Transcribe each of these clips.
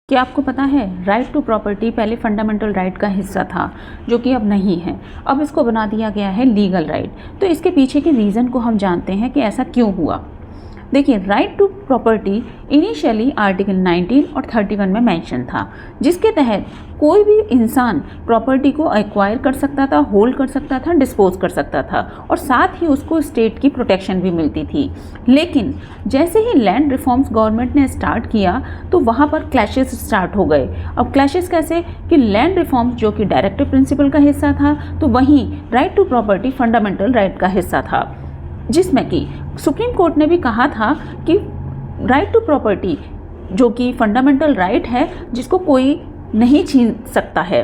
क्या आपको पता है राइट टू प्रॉपर्टी पहले फंडामेंटल राइट का हिस्सा था जो कि अब नहीं है। अब इसको बना दिया गया है लीगल राइट। तो इसके पीछे के रीज़न को हम जानते हैं कि ऐसा क्यों हुआ। देखिए, right to property initially article 19 और 31 में मेंशन था, जिसके तहत कोई भी इंसान प्रॉपर्टी को एक्वायर कर सकता था, होल्ड कर सकता था, डिस्पोज कर सकता था और साथ ही उसको स्टेट की प्रोटेक्शन भी मिलती थी। लेकिन जैसे ही लैंड रिफॉर्म्स गवर्नमेंट ने स्टार्ट किया तो वहाँ पर क्लैशेस स्टार्ट हो गए। अब क्लैशेस कैसे कि लैंड रिफॉर्म्स जो कि डायरेक्टिव प्रिंसिपल का हिस्सा था, तो वहीं right to property fundamental right का हिस्सा था, जिसमें कि सुप्रीम कोर्ट ने भी कहा था कि राइट टू प्रॉपर्टी जो कि फंडामेंटल राइट है जिसको कोई नहीं छीन सकता है।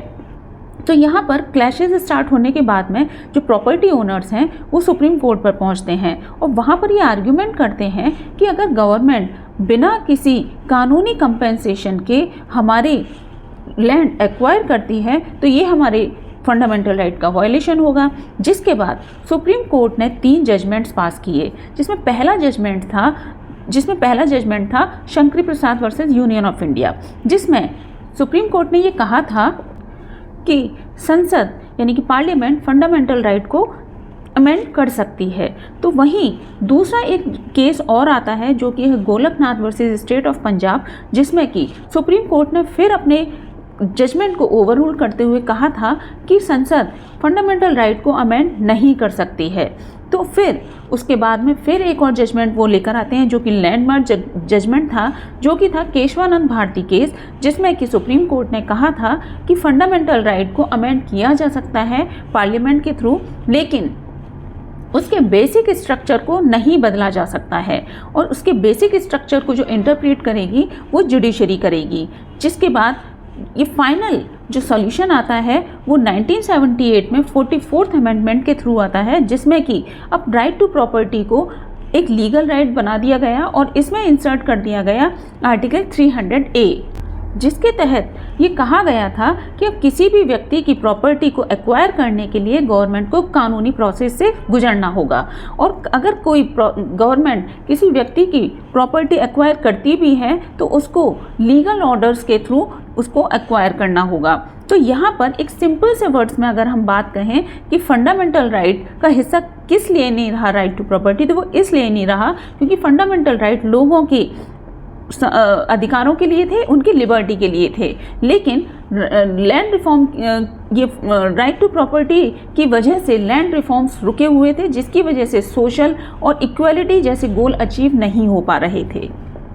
तो यहाँ पर क्लैशेस स्टार्ट होने के बाद में जो प्रॉपर्टी ओनर्स हैं वो सुप्रीम कोर्ट पर पहुँचते हैं और वहाँ पर ये आर्ग्यूमेंट करते हैं कि अगर गवर्नमेंट बिना किसी कानूनी कंपेंसेशन के हमारे लैंड एक्वायर करती है तो ये हमारे फंडामेंटल राइट का वायलेशन होगा। जिसके बाद सुप्रीम कोर्ट ने 3 जजमेंट्स पास किए, जिसमें पहला जजमेंट था शंकरी प्रसाद वर्सेस यूनियन ऑफ इंडिया, जिसमें सुप्रीम कोर्ट ने ये कहा था कि संसद यानी कि पार्लियामेंट फंडामेंटल राइट को अमेंड कर सकती है। तो वहीं दूसरा एक केस और आता है जो कि है Golaknath versus state of Punjab, जिसमें कि सुप्रीम कोर्ट ने फिर अपने जजमेंट को ओवररूल करते हुए कहा था कि संसद फंडामेंटल राइट को अमेंड नहीं कर सकती है। तो फिर उसके बाद में फिर एक और जजमेंट वो लेकर आते हैं जो कि लैंडमार्क जजमेंट था, जो कि था केशवानंद भारती केस, जिसमें कि सुप्रीम कोर्ट ने कहा था कि फंडामेंटल राइट को अमेंड किया जा सकता है पार्लियामेंट के थ्रू, लेकिन उसके बेसिक स्ट्रक्चर को नहीं बदला जा सकता है और उसके बेसिक स्ट्रक्चर को जो इंटरप्रेट करेगी वो जुडिशरी करेगी। जिसके बाद ये फाइनल जो सॉल्यूशन आता है वो 1978 में 44th अमेंडमेंट के थ्रू आता है, जिसमें कि अब राइट टू प्रॉपर्टी को एक लीगल राइट बना दिया गया और इसमें इंसर्ट कर दिया गया आर्टिकल 300A, जिसके तहत ये कहा गया था कि अब किसी भी व्यक्ति की प्रॉपर्टी को एक्वायर करने के लिए गवर्नमेंट को कानूनी प्रोसेस से गुजरना होगा और अगर कोई गवर्नमेंट किसी व्यक्ति की प्रॉपर्टी एक्वायर करती भी है तो उसको लीगल ऑर्डर्स के थ्रू उसको एक्वायर करना होगा। तो यहाँ पर एक सिंपल से वर्ड्स में अगर हम बात कहें कि फंडामेंटल राइट का हिस्सा किस लिए नहीं रहा राइट टू प्रॉपर्टी, तो वो इसलिए नहीं रहा क्योंकि फंडामेंटल राइट लोगों की अधिकारों के लिए थे, उनकी लिबर्टी के लिए थे। लेकिन लैंड रिफॉर्म ये राइट टू प्रॉपर्टी की वजह से लैंड रिफॉर्म्स रुके हुए थे, जिसकी वजह से सोशल और इक्वालिटी जैसे गोल अचीव नहीं हो पा रहे थे।